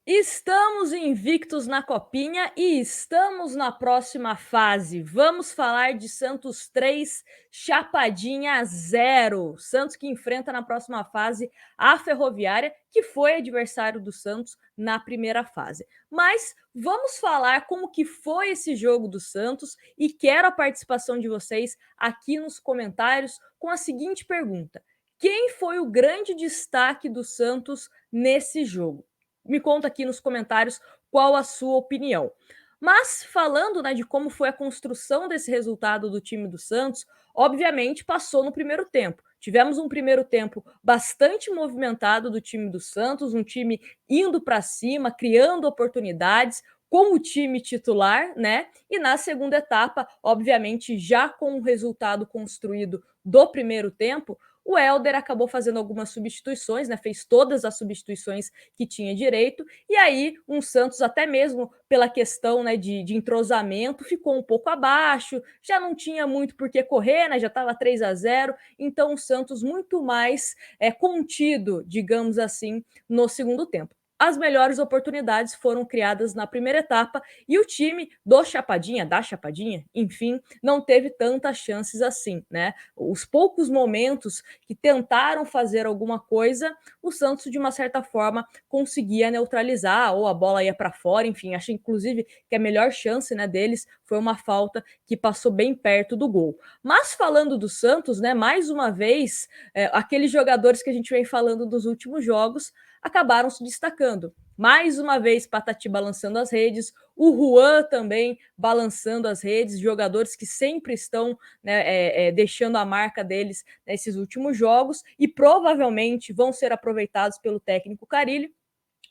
Estamos invictos na Copinha e estamos na próxima fase. Vamos falar de Santos 3, Chapadinha 0. Santos que enfrenta na próxima fase a Ferroviária, que foi adversário do Santos na primeira fase. Mas vamos falar como que foi esse jogo do Santos e quero a participação de vocês aqui nos comentários com a seguinte pergunta: quem foi o grande destaque do Santos nesse jogo? Me conta aqui nos comentários qual a sua opinião. Mas falando, né, de como foi a construção desse resultado do time do Santos, obviamente passou no primeiro tempo. Tivemos um primeiro tempo bastante movimentado do time do Santos, um time indo para cima, criando oportunidades com o time titular, né? E na segunda etapa, obviamente, já com o resultado construído do primeiro tempo, o Helder acabou fazendo algumas substituições, né? Fez todas as substituições que tinha direito, e aí um Santos, até mesmo pela questão, né, de entrosamento, ficou um pouco abaixo, já não tinha muito por que correr, né? Já estava 3-0, então o Santos muito mais contido, digamos assim, no segundo tempo. As melhores oportunidades foram criadas na primeira etapa e o time do Chapadinha, da Chapadinha, enfim, não teve tantas chances assim, né? Os poucos momentos que tentaram fazer alguma coisa, o Santos, de uma certa forma, conseguia neutralizar, ou a bola ia para fora, enfim, acho inclusive que a melhor chance, né, deles foi uma falta que passou bem perto do gol. Mas falando do Santos, né, mais uma vez, aqueles jogadores que a gente vem falando dos últimos jogos acabaram se destacando. Mais uma vez, Patati balançando as redes, o Juan também balançando as redes, jogadores que sempre estão, né, deixando a marca deles nesses últimos jogos e provavelmente vão ser aproveitados pelo técnico Carille.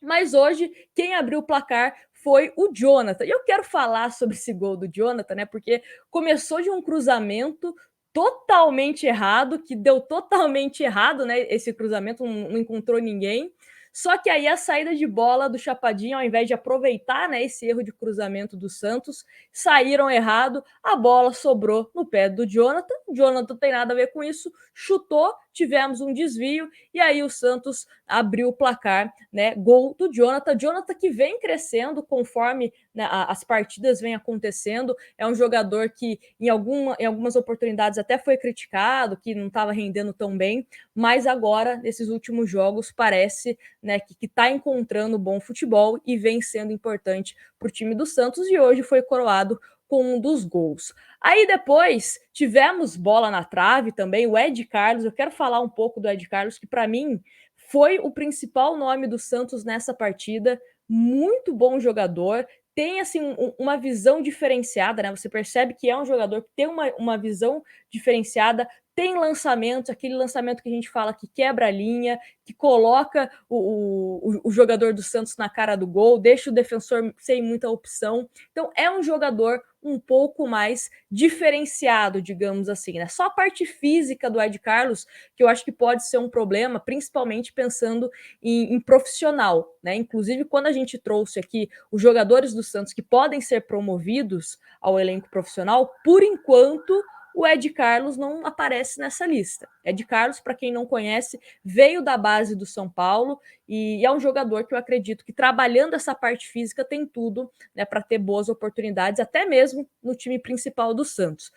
Mas hoje, quem abriu o placar foi o Jonathan. E eu quero falar sobre esse gol do Jonathan, né? Porque começou de um cruzamento totalmente errado, que deu totalmente errado, né? Esse cruzamento não encontrou ninguém. Só que aí a saída de bola do Chapadinho, ao invés de aproveitar, né, esse erro de cruzamento do Santos, saíram errado, a bola sobrou no pé do Jonathan. O Jonathan não tem nada a ver com isso, chutou, tivemos um desvio e aí o Santos abriu o placar, né? Gol do Jonathan. Jonathan que vem crescendo conforme, né, as partidas vêm acontecendo. É um jogador que em algumas oportunidades até foi criticado, que não estava rendendo tão bem, mas agora, nesses últimos jogos, parece, né, que está encontrando bom futebol e vem sendo importante para o time do Santos e hoje foi coroado com um dos gols. Aí depois tivemos bola na trave também, o Ed Carlos. Eu quero falar um pouco do Ed Carlos, que para mim foi o principal nome do Santos nessa partida. Muito bom jogador, tem assim uma visão diferenciada, né? Você percebe que é um jogador que tem uma visão diferenciada, tem lançamentos, aquele lançamento que a gente fala que quebra a linha, que coloca o jogador do Santos na cara do gol, deixa o defensor sem muita opção. Então é um jogador um pouco mais diferenciado, digamos assim, né? Só a parte física do Ed Carlos que eu acho que pode ser um problema, principalmente pensando em profissional, né? Inclusive, quando a gente trouxe aqui os jogadores do Santos que podem ser promovidos ao elenco profissional, por enquanto o Ed Carlos não aparece nessa lista. Ed Carlos, para quem não conhece, veio da base do São Paulo e é um jogador que eu acredito que trabalhando essa parte física tem tudo, né, para ter boas oportunidades, até mesmo no time principal do Santos.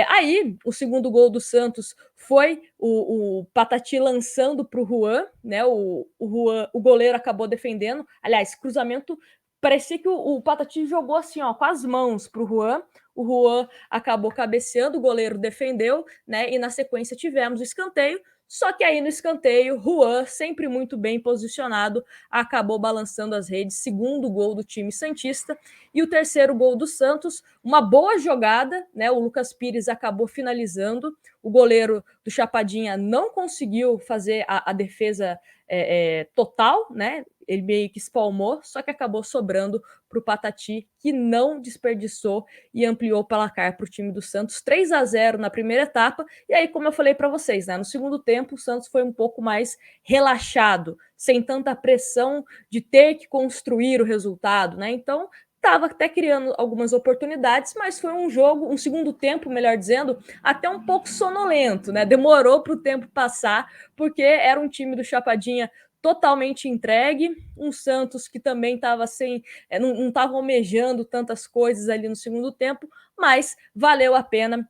Aí, o segundo gol do Santos foi o Patati lançando para o Juan, né? O goleiro acabou defendendo. Aliás, cruzamento, parecia que o Patati jogou assim, ó, com as mãos para o Juan. O Juan acabou cabeceando, o goleiro defendeu, né? E na sequência tivemos o escanteio. Só que aí no escanteio, Juan, sempre muito bem posicionado, acabou balançando as redes. Segundo gol do time santista. E o terceiro gol do Santos, uma boa jogada, né? O Lucas Pires acabou finalizando. O goleiro do Chapadinha não conseguiu fazer a defesa total, né? Ele meio que espalmou, só que acabou sobrando para o Patati, que não desperdiçou e ampliou o placar para o time do Santos, 3-0 na primeira etapa. E aí, como eu falei para vocês, né, no segundo tempo, o Santos foi um pouco mais relaxado, sem tanta pressão de ter que construir o resultado, né? Então, estava até criando algumas oportunidades, mas foi um jogo, um segundo tempo, melhor dizendo, até um pouco sonolento, né? Demorou para o tempo passar, porque era um time do Chapadinha totalmente entregue, um Santos que também estava não estava almejando tantas coisas ali no segundo tempo, mas valeu a pena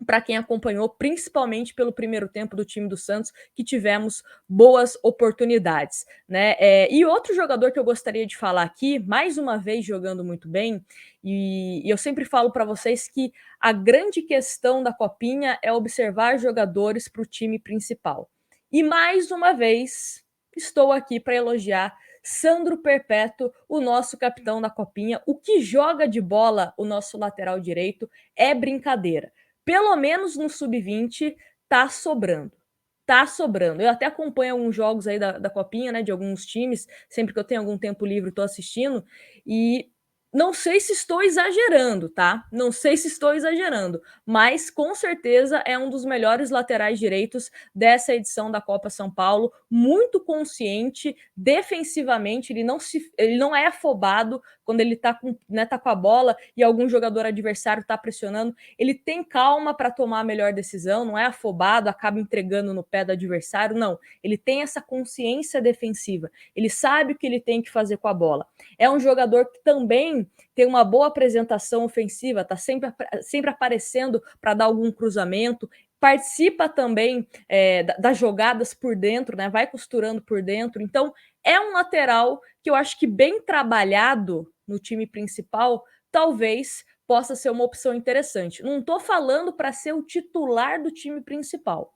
para quem acompanhou, principalmente pelo primeiro tempo do time do Santos, que tivemos boas oportunidades, né? E outro jogador que eu gostaria de falar aqui, mais uma vez jogando muito bem, e eu sempre falo para vocês que a grande questão da Copinha é observar jogadores para o time principal. E mais uma vez, estou aqui para elogiar Sandro Perpétuo, o nosso capitão da Copinha. O que joga de bola o nosso lateral direito é brincadeira. Pelo menos no sub-20 tá sobrando. Tá sobrando. Eu até acompanho alguns jogos aí da Copinha, né? De alguns times. Sempre que eu tenho algum tempo livre, tô assistindo. E não sei se estou exagerando, tá? Não sei se estou exagerando, mas com certeza é um dos melhores laterais direitos dessa edição da Copa São Paulo, muito consciente defensivamente, ele não é afobado quando ele tá com a bola e algum jogador adversário tá pressionando, ele tem calma para tomar a melhor decisão, não é afobado, acaba entregando no pé do adversário, não. Ele tem essa consciência defensiva, ele sabe o que ele tem que fazer com a bola. É um jogador que também tem uma boa apresentação ofensiva, tá sempre aparecendo para dar algum cruzamento, participa também das jogadas por dentro, né? Vai costurando por dentro. Então, é um lateral que eu acho que bem trabalhado no time principal, talvez possa ser uma opção interessante. Não estou falando para ser o titular do time principal,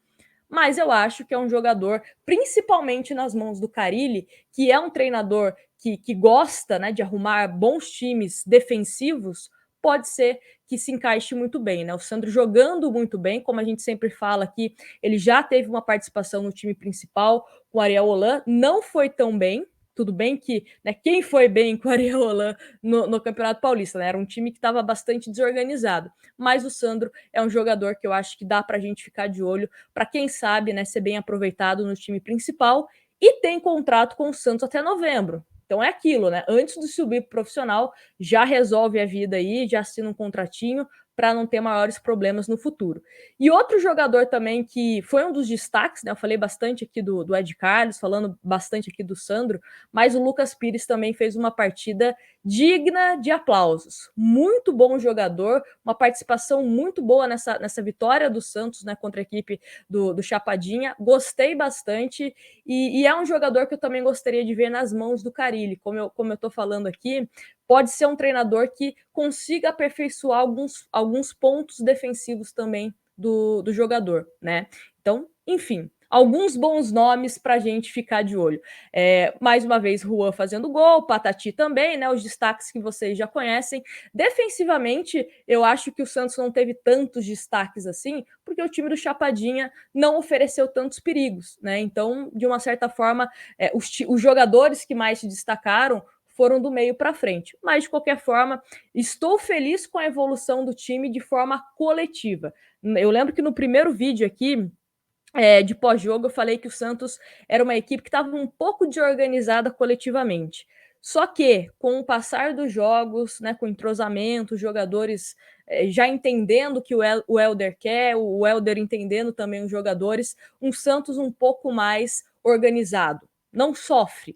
mas eu acho que é um jogador, principalmente nas mãos do Carille, que é um treinador que gosta, né, de arrumar bons times defensivos, pode ser que se encaixe muito bem, né? O Sandro jogando muito bem, como a gente sempre fala aqui, ele já teve uma participação no time principal com o Ariel Holan, não foi tão bem, tudo bem que, né, quem foi bem com o Ariel Holan no Campeonato Paulista, né? Era um time que estava bastante desorganizado, mas o Sandro é um jogador que eu acho que dá para a gente ficar de olho, para quem sabe, né, ser bem aproveitado no time principal, e tem contrato com o Santos até novembro. Então é aquilo, né? Antes de subir pro profissional, já resolve a vida aí, já assina um contratinho para não ter maiores problemas no futuro. E outro jogador também que foi um dos destaques, né? Eu falei bastante aqui do Ed Carlos, falando bastante aqui do Sandro, mas o Lucas Pires também fez uma partida digna de aplausos. Muito bom jogador, uma participação muito boa nessa vitória do Santos, né, contra a equipe do Chapadinha. Gostei bastante e é um jogador que eu também gostaria de ver nas mãos do Carille. Como eu tô falando aqui, pode ser um treinador que consiga aperfeiçoar alguns pontos defensivos também do jogador, né? Então, enfim, alguns bons nomes para a gente ficar de olho. Mais uma vez, Juan fazendo gol, Patati também, né? Os destaques que vocês já conhecem. Defensivamente, eu acho que o Santos não teve tantos destaques assim, porque o time do Chapadinha não ofereceu tantos perigos, né? Então, de uma certa forma, os jogadores que mais se destacaram foram do meio para frente. Mas, de qualquer forma, estou feliz com a evolução do time de forma coletiva. Eu lembro que no primeiro vídeo aqui, de pós-jogo, eu falei que o Santos era uma equipe que estava um pouco desorganizada coletivamente. Só que, com o passar dos jogos, né, com o entrosamento, os jogadores já entendendo o que o Helder quer, o Helder entendendo também os jogadores, um Santos um pouco mais organizado. Não sofre.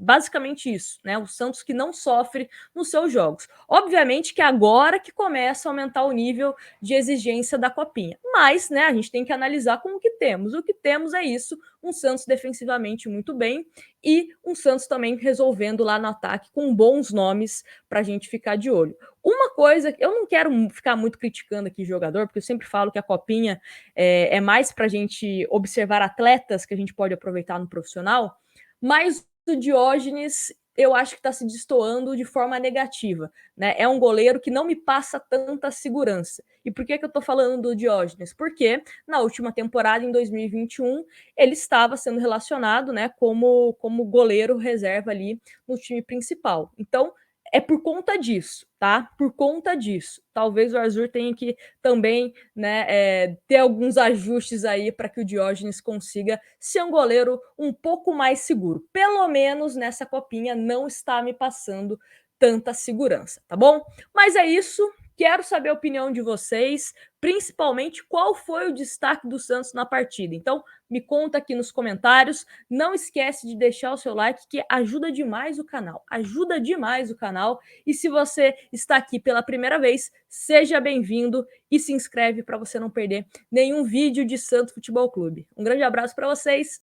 Basicamente isso, né? O Santos que não sofre nos seus jogos. Obviamente que agora que começa a aumentar o nível de exigência da Copinha. Mas, né, a gente tem que analisar com o que temos. O que temos é isso, um Santos defensivamente muito bem e um Santos também resolvendo lá no ataque com bons nomes para a gente ficar de olho. Uma coisa, eu não quero ficar muito criticando aqui jogador, porque eu sempre falo que a Copinha é mais para a gente observar atletas que a gente pode aproveitar no profissional, mas o Diógenes eu acho que está se destoando de forma negativa, né? É um goleiro que não me passa tanta segurança. E por que eu estou falando do Diógenes? Porque na última temporada, em 2021, ele estava sendo relacionado, né, como goleiro reserva ali no time principal. Então, é por conta disso, tá? Por conta disso. Talvez o Azul tenha que também, né, ter alguns ajustes aí para que o Diógenes consiga ser um goleiro um pouco mais seguro. Pelo menos nessa copinha não está me passando tanta segurança, tá bom? Mas é isso. Quero saber a opinião de vocês, principalmente qual foi o destaque do Santos na partida. Então, me conta aqui nos comentários. Não esquece de deixar o seu like, que ajuda demais o canal. Ajuda demais o canal. E se você está aqui pela primeira vez, seja bem-vindo e se inscreve para você não perder nenhum vídeo de Santos Futebol Clube. Um grande abraço para vocês.